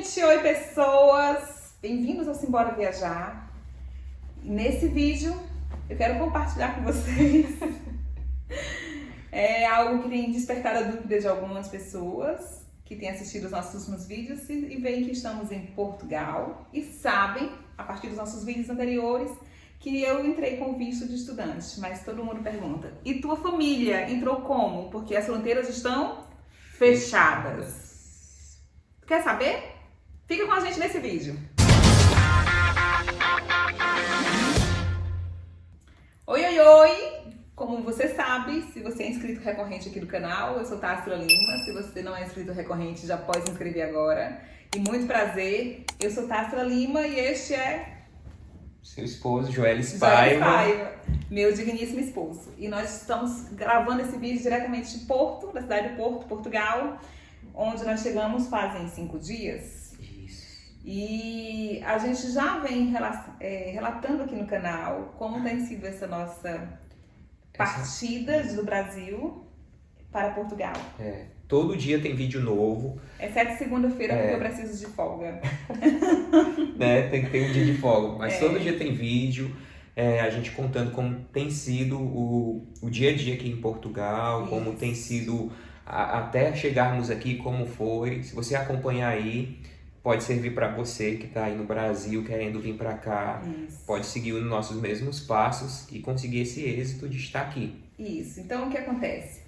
gente! Oi, pessoas! Bem-vindos ao Simbora Viajar. Nesse vídeo, eu quero compartilhar com vocês algo que tem despertado a dúvida de algumas pessoas que têm assistido os nossos últimos vídeos e veem que estamos em Portugal e sabem, a partir dos nossos vídeos anteriores, que eu entrei com visto de estudante, mas todo mundo pergunta: e tua família entrou como? Porque as fronteiras estão fechadas. Quer saber? Fica com a gente nesse vídeo. Oi, oi, oi! Como você sabe, se você é inscrito recorrente aqui do canal, eu sou Tássila Lima. Se você não é inscrito recorrente, já pode se inscrever agora. E muito prazer, eu sou Tássila Lima e este é... seu esposo, Joelis Paiva. Meu digníssimo esposo. E nós estamos gravando esse vídeo diretamente de Porto, da cidade de Porto, Portugal, onde nós chegamos fazem 5 dias. Isso. E a gente já vem relatando aqui no canal como tem sido essa nossa partida do Brasil para Portugal. Todo dia tem vídeo novo. Exceto segunda-feira, porque eu preciso de folga. Tem que ter um dia de folga, mas todo dia tem vídeo. A gente contando como tem sido o dia a dia aqui em Portugal, Isso. como tem sido até chegarmos aqui, como foi. Se você acompanhar aí, pode servir para você que está aí no Brasil, querendo vir para cá. Isso. Pode seguir os nossos mesmos passos e conseguir esse êxito de estar aqui. Isso. Então, o que acontece?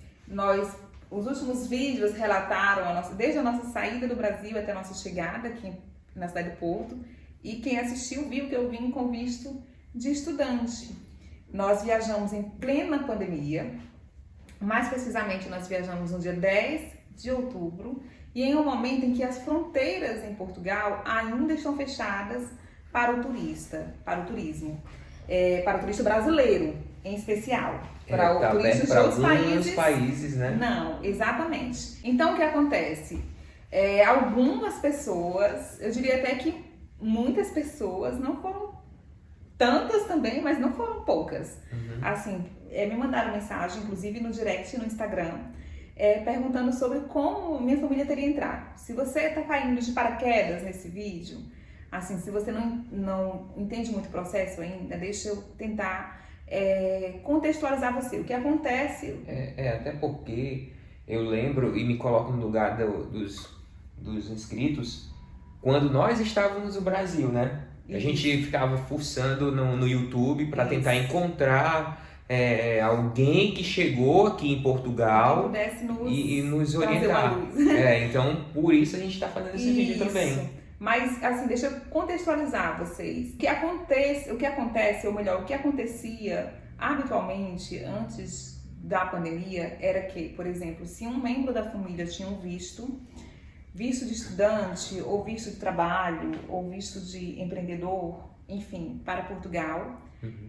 Os últimos vídeos relataram desde a nossa saída do Brasil até a nossa chegada aqui na cidade de Porto. E quem assistiu viu que eu vim com visto de estudante. Nós viajamos em plena pandemia. Mais precisamente, nós viajamos no dia 10 de outubro. E em um momento em que as fronteiras em Portugal ainda estão fechadas para o turista, para o turismo. Para o turista brasileiro, em especial. Para o turista de outros países, né? Não, exatamente. Então, o que acontece? Algumas pessoas, eu diria até que muitas pessoas, não foram tantas também, mas não foram poucas. Assim, me mandaram mensagem, inclusive no direct no Instagram, perguntando sobre como minha família teria entrado. Se você está caindo de paraquedas nesse vídeo, assim, se você não entende muito o processo ainda, deixa eu tentar contextualizar você. O que acontece... Até porque eu lembro e me coloco no lugar dos inscritos quando nós estávamos no Brasil, né? A gente ficava fuçando no YouTube para tentar encontrar alguém que chegou aqui em Portugal e nos orientar. Então, por isso a gente está fazendo esse vídeo também. Mas, assim, deixa eu contextualizar vocês. O que acontece, ou melhor, o que acontecia habitualmente antes da pandemia era que, por exemplo, se um membro da família tinha um visto de estudante, ou visto de trabalho, ou visto de empreendedor, enfim, para Portugal,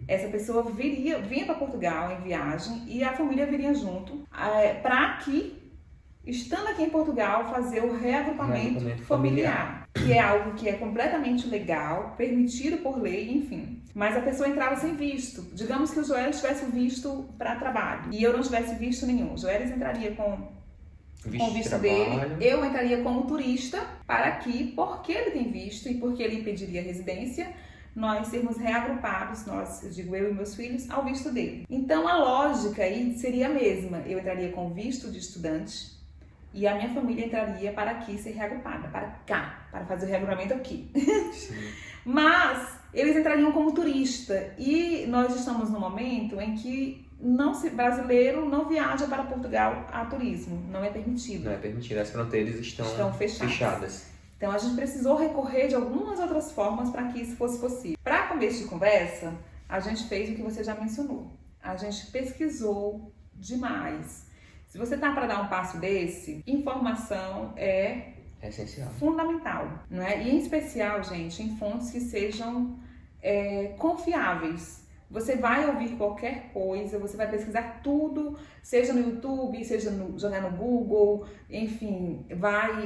essa pessoa vinha para Portugal em viagem e a família viria junto para que, estando aqui em Portugal, fazer o reagrupamento familiar, que é algo que é completamente legal, permitido por lei, enfim. Mas a pessoa entrava sem visto. Digamos que o Joelis tivesse visto para trabalho e eu não tivesse visto nenhum. O Joelis entraria com o visto dele, eu entraria como turista para aqui, porque ele tem visto e porque ele impediria a residência, nós sermos reagrupados, eu digo eu e meus filhos, ao visto dele. Então a lógica aí seria a mesma, eu entraria com visto de estudante e a minha família entraria para aqui ser reagrupada, para cá, para fazer o reagrupamento aqui. Mas eles entrariam como turista e nós estamos no momento em que brasileiro não viaja para Portugal a turismo, não é permitido. Não é permitido, as fronteiras estão fechadas. Então a gente precisou recorrer de algumas outras formas para que isso fosse possível. Para começo de conversa, a gente fez o que você já mencionou. A gente pesquisou demais. Se você tá para dar um passo desse, informação é essencial, fundamental, não é? E em especial, gente, em fontes que sejam confiáveis. Você vai ouvir qualquer coisa, você vai pesquisar tudo, seja no YouTube, seja jogar no Google, enfim,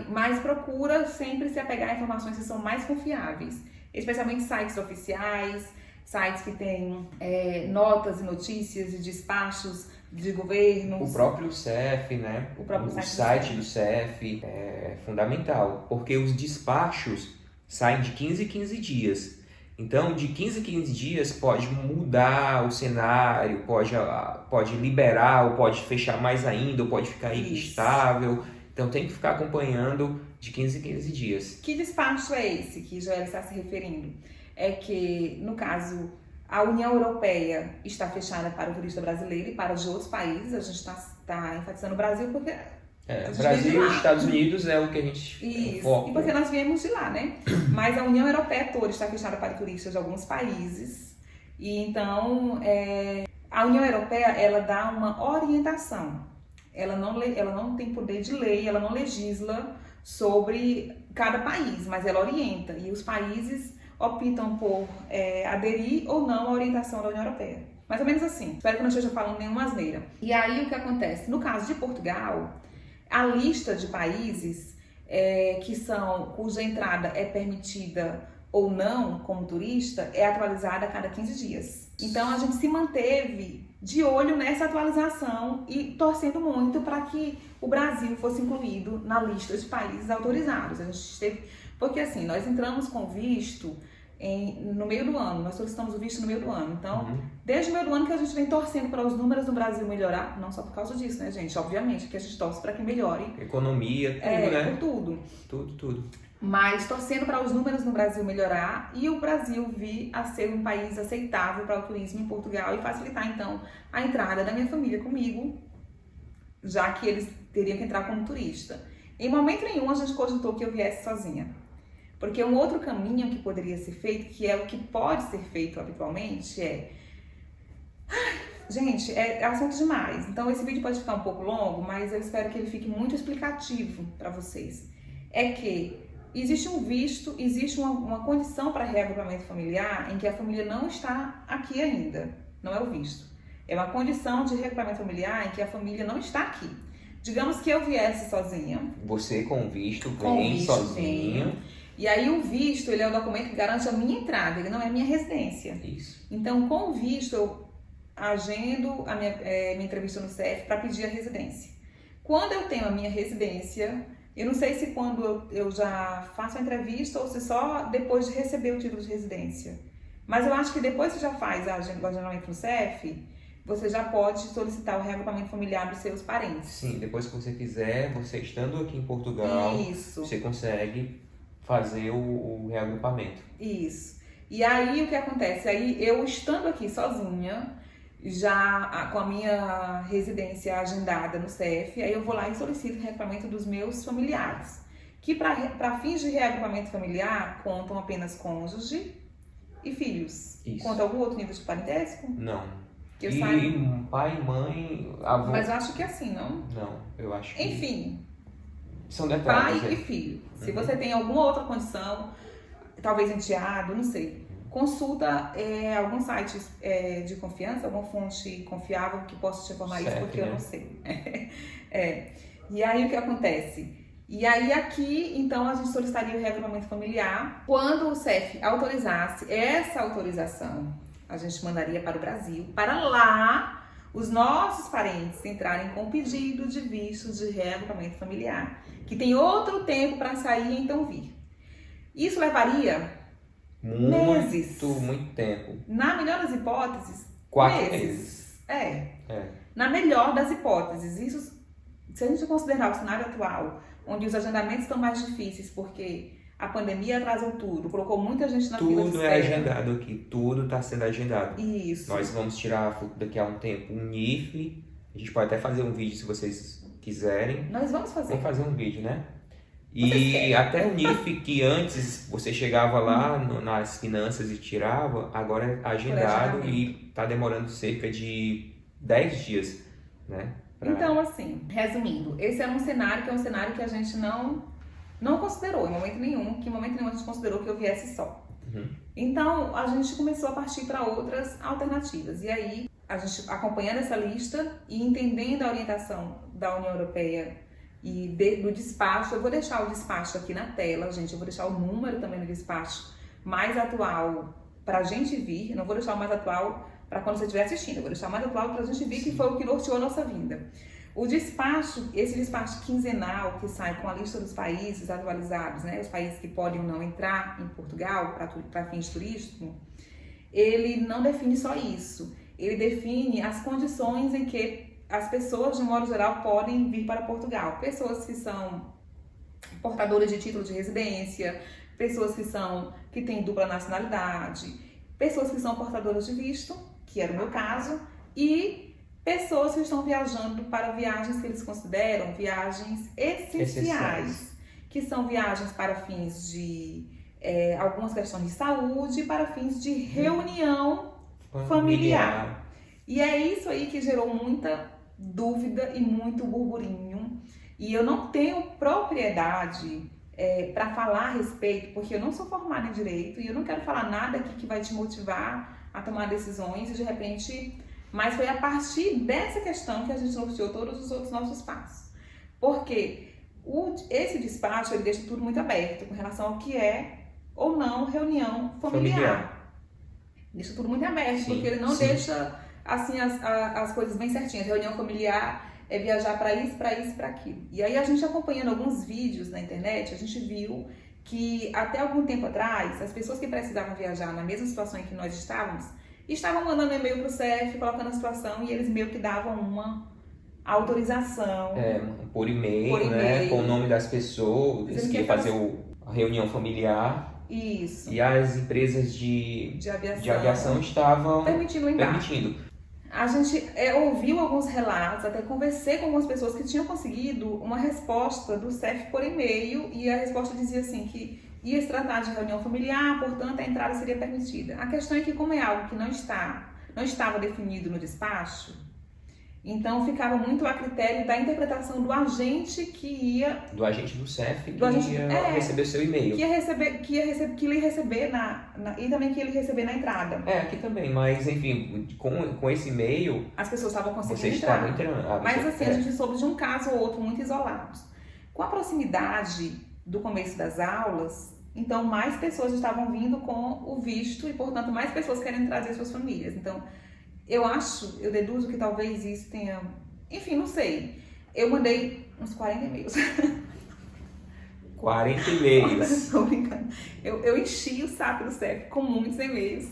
mas procura sempre se apegar a informações que são mais confiáveis, especialmente sites oficiais, sites que têm notas e notícias e despachos de governos. O próprio CEF, né? O site do CEF é fundamental, porque os despachos saem de 15 em 15 dias. Então, de 15 em 15 dias pode mudar o cenário, pode liberar, ou pode fechar mais ainda, ou pode ficar instável. Então, tem que ficar acompanhando de 15 em 15 dias. Que despacho é esse que Joel está se referindo? É que, no caso, a União Europeia está fechada para o turista brasileiro e para os outros países. A gente está enfatizando o Brasil porque... Brasil e Estados Unidos é o que a gente foca. E porque nós viemos de lá, né? Mas a União Europeia toda está fechada para turistas de alguns países. E então, a União Europeia, ela dá uma orientação. Ela não tem poder de lei, ela não legisla sobre cada país, mas ela orienta. E os países optam por aderir ou não à orientação da União Europeia. Mais ou menos assim. Espero que não esteja falando nenhuma asneira. E aí, o que acontece? No caso de Portugal, a lista de países cuja entrada é permitida ou não como turista é atualizada a cada 15 dias. Então a gente se manteve de olho nessa atualização e torcendo muito para que o Brasil fosse incluído na lista de países autorizados. A gente esteve, porque assim, nós entramos com visto no meio do ano, nós solicitamos o visto no meio do ano. Então, desde o meio do ano que a gente vem torcendo para os números do Brasil melhorar, não só por causa disso, né, gente? Obviamente que a gente torce para que melhore. Economia, tudo, né? Por tudo. Tudo. Mas torcendo para os números no Brasil melhorar e o Brasil vir a ser um país aceitável para o turismo em Portugal e facilitar, então, a entrada da minha família comigo, já que eles teriam que entrar como turista. Em momento nenhum a gente cogitou que eu viesse sozinha. Porque um outro caminho que poderia ser feito, que é o que pode ser feito habitualmente, Gente, é assunto demais. Então esse vídeo pode ficar um pouco longo, mas eu espero que ele fique muito explicativo para vocês. É que existe um visto, existe uma condição para reagrupamento familiar em que a família não está aqui ainda. Não é o visto. É uma condição de reagrupamento familiar em que a família não está aqui. Digamos que eu viesse sozinha. Você com visto vem sozinho. E aí o visto, ele é o documento que garante a minha entrada, ele não é a minha residência. Isso. Então, com o visto, eu agendo a minha entrevista no CEF para pedir a residência. Quando eu tenho a minha residência, eu não sei se quando eu já faço a entrevista ou se só depois de receber o título de residência. Mas eu acho que depois que já faz o agendamento no CEF, você já pode solicitar o reagrupamento familiar dos seus parentes. Sim, depois que você fizer, você estando aqui em Portugal, você consegue fazer o reagrupamento. Isso. E aí o que acontece? Aí eu estando aqui sozinha, já com a minha residência agendada no CEF, aí eu vou lá e solicito o reagrupamento dos meus familiares. Que para fins de reagrupamento familiar contam apenas cônjuge e filhos. Isso. Conta algum outro nível de parentesco? Não. E pai, mãe, avô. Mas eu acho que é assim, não? Não, eu acho que... Enfim. São detalhes. Pai e filho. Se você tem alguma outra condição, talvez enteado, não sei. Consulta algum site de confiança, alguma fonte confiável que possa te informar isso, porque eu não sei. E aí o que acontece? E aí aqui, então, a gente solicitaria o reagrupamento familiar. Quando o CEF autorizasse essa autorização, a gente mandaria para o Brasil, para lá os nossos parentes entrarem com pedido de visto de reagrupamento familiar, que tem outro tempo para sair e então vir. Isso levaria meses. Muito tempo. Na melhor das hipóteses, 4 meses. Na melhor das hipóteses. Isso, se a gente considerar o cenário atual, onde os agendamentos estão mais difíceis, porque a pandemia atrasou tudo, colocou muita gente na fila de espera. Tudo é agendado aqui, tudo está sendo agendado. Isso. Nós vamos tirar daqui a um tempo um NIF, a gente pode até fazer um vídeo se vocês quiserem. Nós vamos fazer. Vamos fazer um vídeo, né? E até o NIF que antes você chegava lá nas finanças e tirava, agora é agendado e está demorando cerca de 10 dias, né? Então, assim, resumindo, esse é um cenário que é um cenário que a gente não considerou em momento nenhum, que em momento nenhum a gente considerou que eu viesse só. Então, a gente começou a partir para outras alternativas. E aí, a gente acompanhando essa lista e entendendo a orientação da União Europeia e do despacho, eu vou deixar o despacho aqui na tela, gente, eu vou deixar o número também do despacho mais atual para a gente vir, não vou deixar o mais atual para quando você estiver assistindo. Eu vou deixar mais atual para a gente ver que foi o que norteou a nossa vinda. O despacho, esse despacho quinzenal que sai com a lista dos países atualizados, né, os países que podem ou não entrar em Portugal para fins turísticos, ele não define só isso. Ele define as condições em que as pessoas, de modo geral, podem vir para Portugal. Pessoas que são portadoras de título de residência, pessoas que têm dupla nacionalidade, pessoas que são portadoras de visto, que era o meu caso, e pessoas que estão viajando para viagens que eles consideram viagens essenciais, que são viagens para fins de algumas questões de saúde, para fins de reunião familiar. E é isso aí que gerou muita dúvida e muito burburinho. E eu não tenho propriedade para falar a respeito, porque eu não sou formada em direito e eu não quero falar nada aqui que vai te motivar a tomar decisões e de repente... Mas foi a partir dessa questão que a gente norteou todos os outros nossos passos. Porque esse despacho ele deixa tudo muito aberto com relação ao que é ou não reunião familiar. Deixa tudo muito aberto, porque ele não deixa assim as coisas bem certinhas. Reunião familiar é viajar para isso, para isso, para aquilo. E aí a gente acompanhando alguns vídeos na internet, a gente viu que até algum tempo atrás, as pessoas que precisavam viajar na mesma situação em que nós estavam mandando e-mail para o CEF, colocando a situação e eles meio que davam uma autorização. Por e-mail, né? Com o nome das pessoas, que ia fazer a reunião familiar. Isso. E as empresas de aviação estavam permitindo. A gente ouviu alguns relatos, até conversei com algumas pessoas que tinham conseguido uma resposta do CEF por e-mail e a resposta dizia assim que ia se tratar de reunião familiar, portanto a entrada seria permitida. A questão é que como é algo que não estava definido no despacho, então ficava muito a critério da interpretação do agente que ia... Do agente do CEF que ia receber seu e-mail. Que ele ia receber e também que ele ia receber na entrada. Aqui também, mas enfim, com esse e-mail... As pessoas estavam conseguindo Vocês estavam entrando. Mas assim, a gente soube de um caso ou outro muito isolados. Com a proximidade do começo das aulas, então mais pessoas estavam vindo com o visto e, portanto, mais pessoas querem trazer suas famílias. Então, eu deduzo que talvez isso tenha... Enfim, não sei. Eu mandei uns 40 e-mails. 40 e-mails? Tô brincando. Eu enchi o saco do CEF com muitos e-mails.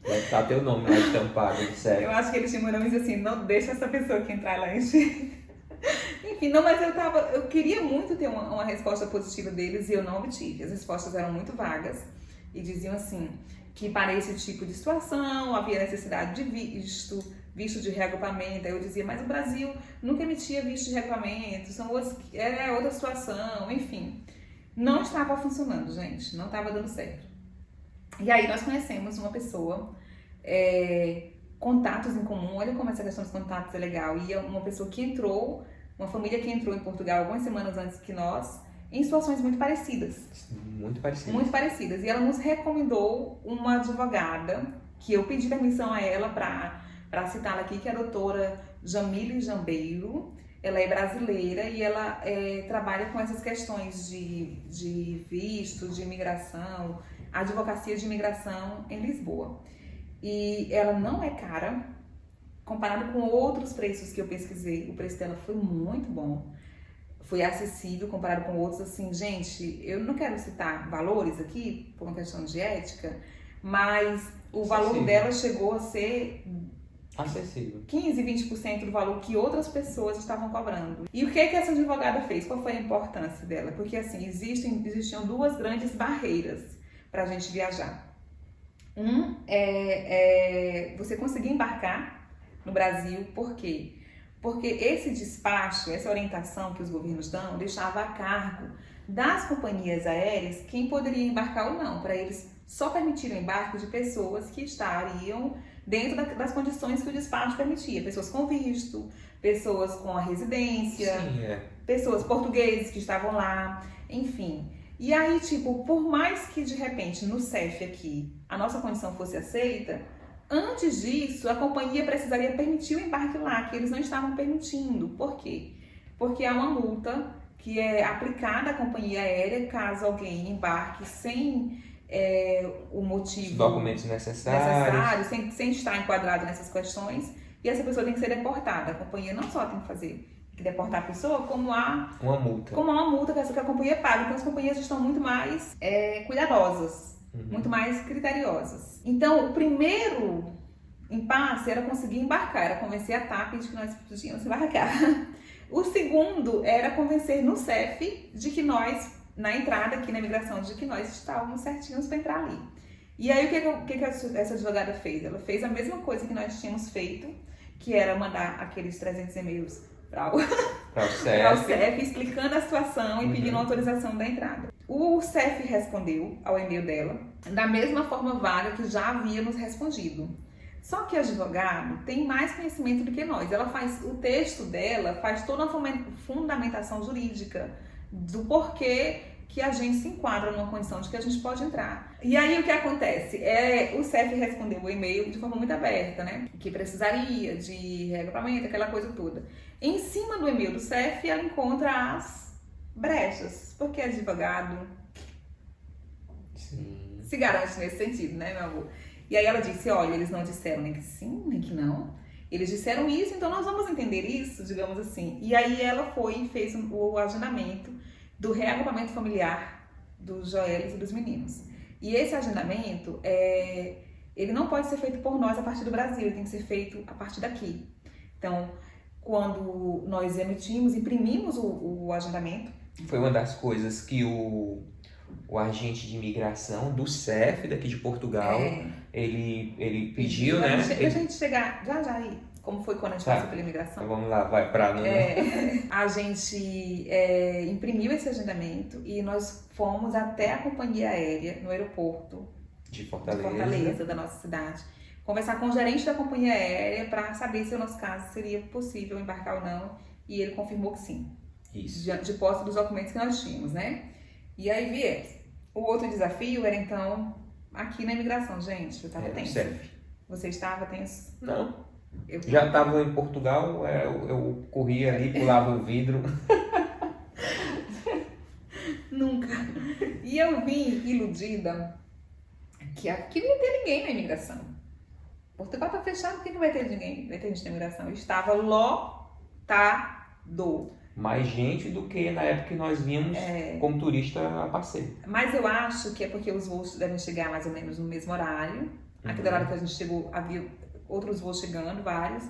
Deve estar teu nome lá estampado do CEF. Eu acho que eles tinham mandado e assim, não deixa essa pessoa que entrar lá encher. Enfim, não, mas eu queria muito ter uma resposta positiva deles e eu não obtive. As respostas eram muito vagas e diziam assim, que para esse tipo de situação havia necessidade de visto de reagrupamento. Aí eu dizia, mas o Brasil nunca emitia visto de reagrupamento, era outra situação, enfim. Não estava funcionando, gente, não estava dando certo. E aí nós conhecemos uma pessoa, contatos em comum, olha como essa questão dos contatos é legal. E uma pessoa que entrou, uma família que entrou em Portugal algumas semanas antes que nós, em situações muito parecidas. Muito parecidas. Muito parecidas. E ela nos recomendou uma advogada, que eu pedi permissão a ela para citá-la aqui, que é a doutora Jamile Jambeiro. Ela é brasileira e ela trabalha com essas questões de visto, de imigração, advocacia de imigração em Lisboa. E ela não é cara, comparado com outros preços que eu pesquisei, o preço dela foi muito bom. Foi acessível comparado com outros, assim, gente, eu não quero citar valores aqui, por uma questão de ética, mas o valor dela chegou a ser acessível. 15, 20% do valor que outras pessoas estavam cobrando. E o que essa advogada fez? Qual foi a importância dela? Porque, assim, existiam duas grandes barreiras para a gente viajar. Você conseguir embarcar no Brasil, por quê? Porque esse despacho, essa orientação que os governos dão, deixava a cargo das companhias aéreas quem poderia embarcar ou não, para eles só permitirem o embarque de pessoas que estariam dentro das condições que o despacho permitia. Pessoas com visto, pessoas com a residência, pessoas portugueses que estavam lá, enfim. E aí, tipo, por mais que de repente no CEF aqui a nossa condição fosse aceita, antes disso, a companhia precisaria permitir o embarque lá, que eles não estavam permitindo. Por quê? Porque há uma multa que é aplicada à companhia aérea caso alguém embarque sem o motivo Os documentos necessários. sem estar enquadrado nessas questões, e essa pessoa tem que ser deportada. A companhia não só tem que deportar a pessoa, como há Uma multa. como há uma multa que a companhia paga. Então as companhias estão muito mais cuidadosas, muito mais criteriosas. Então o primeiro impasse era conseguir embarcar, era convencer a TAP de que nós podíamos embarcar. O segundo era convencer no CEF de que nós, na entrada aqui na imigração, de que nós estávamos certinhos para entrar ali. E aí o que essa advogada fez? Ela fez a mesma coisa que nós tínhamos feito, que era mandar aqueles 300 e-mails para o CEF, explicando a situação e pedindo autorização da entrada. O CEF respondeu ao e-mail dela da mesma forma vaga que já havia nos respondido. Só que o advogado tem mais conhecimento do que nós. Ela faz, o texto dela faz toda uma fundamentação jurídica do porquê que a gente se enquadra numa condição de que a gente pode entrar. E aí o que acontece? O CEF respondeu o e-mail de forma muito aberta, né? Que precisaria de regulamento, aquela coisa toda. Em cima do e-mail do CEF, ela encontra as brechas, porque advogado se garante nesse sentido, né, meu amor? E aí ela disse, olha, eles não disseram nem que sim, nem que não. Eles disseram isso, então nós vamos entender isso, digamos assim. E aí ela foi e fez o agendamento do reagrupamento familiar dos Joelis e dos meninos. E esse agendamento, ele não pode ser feito por nós a partir do Brasil, ele tem que ser feito a partir daqui. Então, quando nós imprimimos o agendamento... Foi uma das coisas que o agente de imigração do CEF daqui de Portugal, ele pediu, né? Deixa a gente chegar já aí, como foi quando a gente passou pela imigração. Então vamos lá, vai pra não... A gente imprimiu esse agendamento e nós fomos até a companhia aérea no aeroporto de Fortaleza, da nossa cidade, conversar com o gerente da companhia aérea para saber se o nosso caso seria possível embarcar ou não, e ele confirmou que sim. Isso. De posse dos documentos que nós tínhamos, né? E aí viemos. O outro desafio era, então, aqui na imigração. Gente, eu estava tenso. Você estava tenso? Não. Já estava em Portugal, eu corria ali, pulava o vidro. Nunca. E eu vim iludida que aqui não ia ter ninguém na imigração. Portugal está fechado, por que não vai ter ninguém? Vai ter gente na imigração. Eu estava lotado. Mais gente do que na época que nós vínhamos como turista a passeio. Mas eu acho que é porque os voos devem chegar mais ou menos no mesmo horário. Aquele horário que a gente chegou, havia outros voos chegando, vários.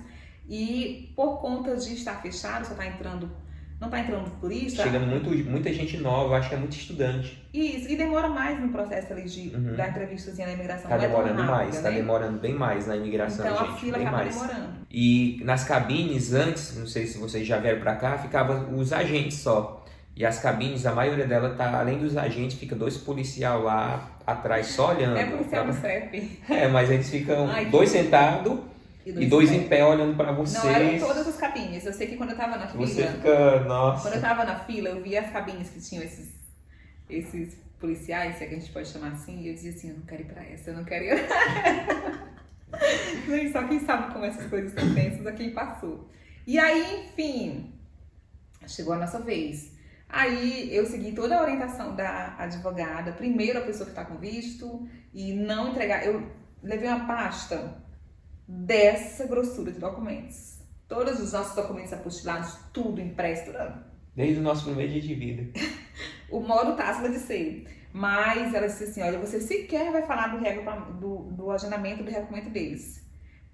E por conta de estar fechado, só não está entrando turista. Chega muita gente nova, acho que é muito estudante. Isso, e demora mais no processo ali da entrevistazinha na imigração. Tá demorando mais, né? Tá demorando bem mais na imigração, então, gente. A fila bem acaba mais. demorando. E nas cabines, antes, não sei se vocês já vieram pra cá, ficavam os agentes só. E as cabines, a maioria dela tá, além dos agentes, fica 2 policiais lá atrás só olhando. É policial do CEP. Mas eles ficam 2 sentados e 2 em pé olhando pra vocês. Não, eram todas as cabines. Eu sei que quando eu tava na fila... Você fica, nossa... Quando eu tava na fila, eu via as cabines que tinham esses policiais, se é que a gente pode chamar assim, e eu dizia assim, eu não quero ir pra essa, eu não quero ir pra essa. Só quem sabe como essas coisas são tensas é quem passou. E aí, enfim, chegou a nossa vez. Aí eu segui toda a orientação da advogada, primeiro a pessoa que tá com visto, e não entregar... Eu levei uma pasta dessa grossura de documentos. Todos os nossos documentos apostilados, tudo impresso, tudo. Desde o nosso primeiro dia de vida. O modo tácito de ser. Mas ela disse assim, olha, você sequer vai falar do agendamento do reagrupamento deles.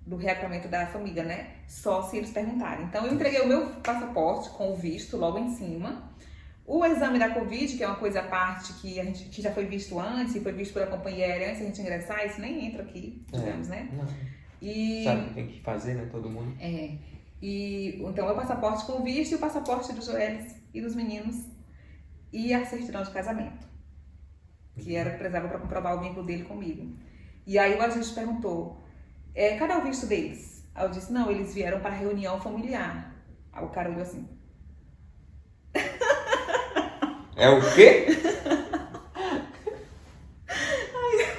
Do reagrupamento da família, né? Só se eles perguntarem. Então eu entreguei o meu passaporte com o visto logo em cima. O exame da Covid, que é uma coisa à parte que já foi visto antes, e foi visto pela companhia aérea antes da gente ingressar, isso nem entra aqui, digamos, né? Não. E... Sabe o que tem que fazer, né? Todo mundo. E então o passaporte com visto e o passaporte dos Joelis e dos meninos e a certidão de casamento, que era que precisava para comprovar o vínculo dele comigo. E aí o agente perguntou, cadê o visto deles? Aí eu disse, não, eles vieram para reunião familiar. Aí o cara olhou assim. É o quê?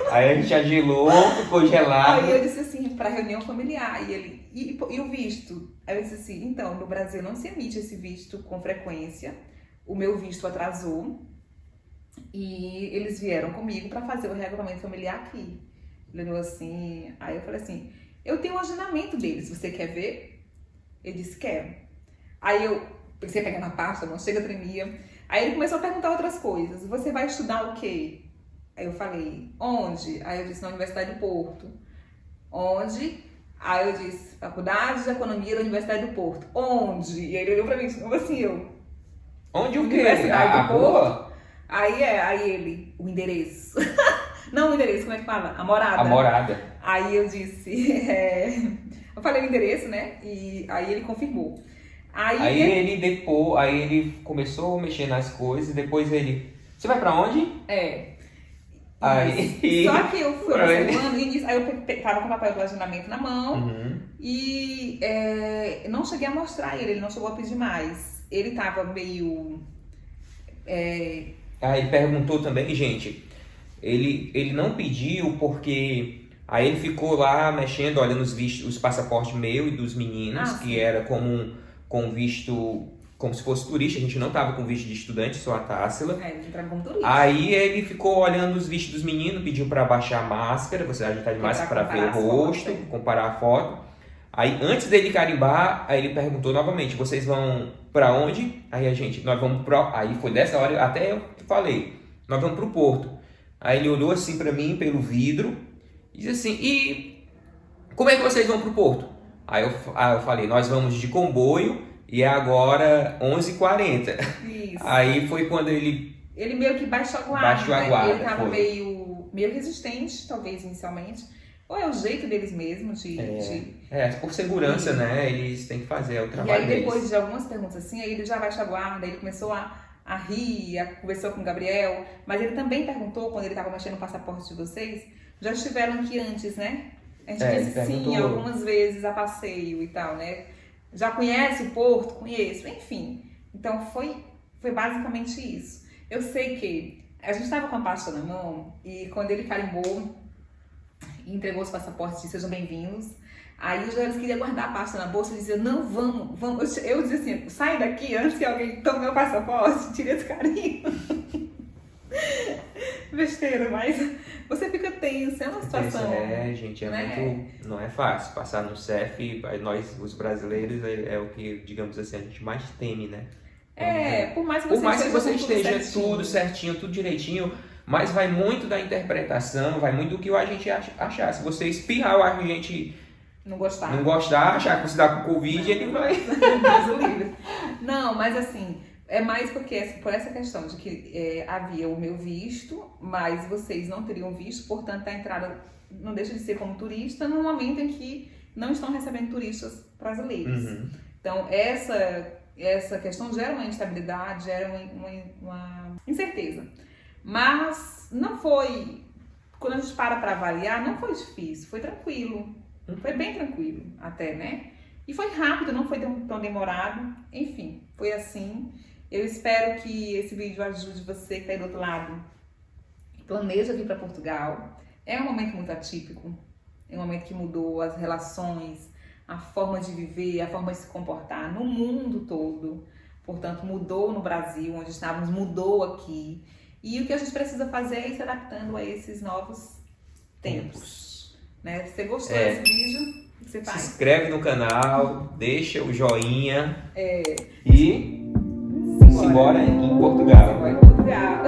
Aí a gente agilou, ficou gelado. Aí eu disse assim, para reunião familiar. E ele, e o visto? Aí eu disse assim, então, no Brasil não se emite esse visto com frequência. O meu visto atrasou. E eles vieram comigo para fazer o regulamento familiar aqui. Ele olhou assim, aí eu falei assim, eu tenho um agendamento deles, você quer ver? Ele disse, quero. Aí eu pensei em pegar na pasta, não chega, tremia. Aí ele começou a perguntar outras coisas. Você vai estudar o quê? Aí eu falei, onde? Aí eu disse, na Universidade do Porto. Onde? Aí eu disse, Faculdade de Economia da Universidade do Porto. Onde? E aí ele olhou pra mim, como assim eu? Onde o quê? Universidade do Porto. Rua? Aí ele, o endereço. Não o endereço, como é que fala? A morada. A morada. Aí eu disse, eu falei o endereço, né? E aí ele confirmou. Aí ele começou a mexer nas coisas, depois ele, você vai pra onde? Aí... Só que eu fui observando, aí eu tava com o papel do agendamento na mão e não cheguei a mostrar ele não chegou a pedir mais. Ele tava meio... Aí ele perguntou também, gente, ele não pediu porque aí ele ficou lá mexendo, olhando os passaportes meu e dos meninos, que era com visto, como se fosse turista, a gente não tava com visto de estudante, só a Tássila. Ele entrava como turista. Aí ele ficou olhando os vistos dos meninos, pediu para baixar a máscara, a gente tá de máscara para ver o rosto, comparar a foto. Aí antes dele carimbar, aí ele perguntou novamente, vocês vão para onde? Aí nós vamos aí foi dessa hora, até eu falei, nós vamos pro Porto. Aí ele olhou assim para mim, pelo vidro, e disse assim, e como é que vocês vão pro Porto? Aí eu falei, nós vamos de comboio e é agora 11h40. Isso. Aí foi quando ele meio que baixou a guarda. Ele tava foi. meio resistente, talvez, inicialmente. Ou é o jeito deles mesmos por segurança, né? Eles têm que fazer o trabalho deles. E aí depois de algumas perguntas assim, aí ele já baixou a guarda, ele começou a rir, conversou com o Gabriel. Mas ele também perguntou, quando ele tava mexendo no passaporte de vocês, já estiveram aqui antes, né? A gente disse sim, algumas vezes a passeio e tal, né? Já conhece o Porto? Conheço, enfim. Então foi basicamente isso. Eu sei que a gente estava com a pasta na mão e quando ele carimbou e entregou os passaportes, disse sejam bem-vindos. Aí o Joelis queria guardar a pasta na bolsa e dizia, não, vamos. Eu dizia assim, sai daqui antes que alguém tome meu passaporte, tire esse carinho. Besteira, mas você fica tenso, é uma situação. Gente, não é fácil. Passar no CEF, nós, os brasileiros, é o que, digamos assim, a gente mais teme, né? Por mais que você esteja tudo certinho, tudo direitinho, mas vai muito da interpretação, vai muito do que a gente achar. Se você espirrar, eu acho que a gente não gostar, achar que você dá com Covid, ele vai. Não, mas assim, é mais porque por essa questão de que havia o meu visto, mas vocês não teriam visto, portanto a entrada não deixa de ser como turista no momento em que não estão recebendo turistas brasileiros. Então essa questão gera uma instabilidade, gera uma incerteza. Mas não foi, quando a gente para avaliar, não foi difícil, foi tranquilo. Foi bem tranquilo até, né? E foi rápido, não foi tão demorado. Enfim, foi assim. Eu espero que esse vídeo ajude você que está aí do outro lado. Planeja vir para Portugal. É um momento muito atípico. É um momento que mudou as relações, a forma de viver, a forma de se comportar no mundo todo. Portanto, mudou no Brasil, onde estávamos, mudou aqui. E o que a gente precisa fazer é ir se adaptando a esses novos tempos. Né? Se você gostou desse vídeo, o que você faz? Se inscreve no canal, deixa o joinha e simbora em Portugal. Simbora em Portugal.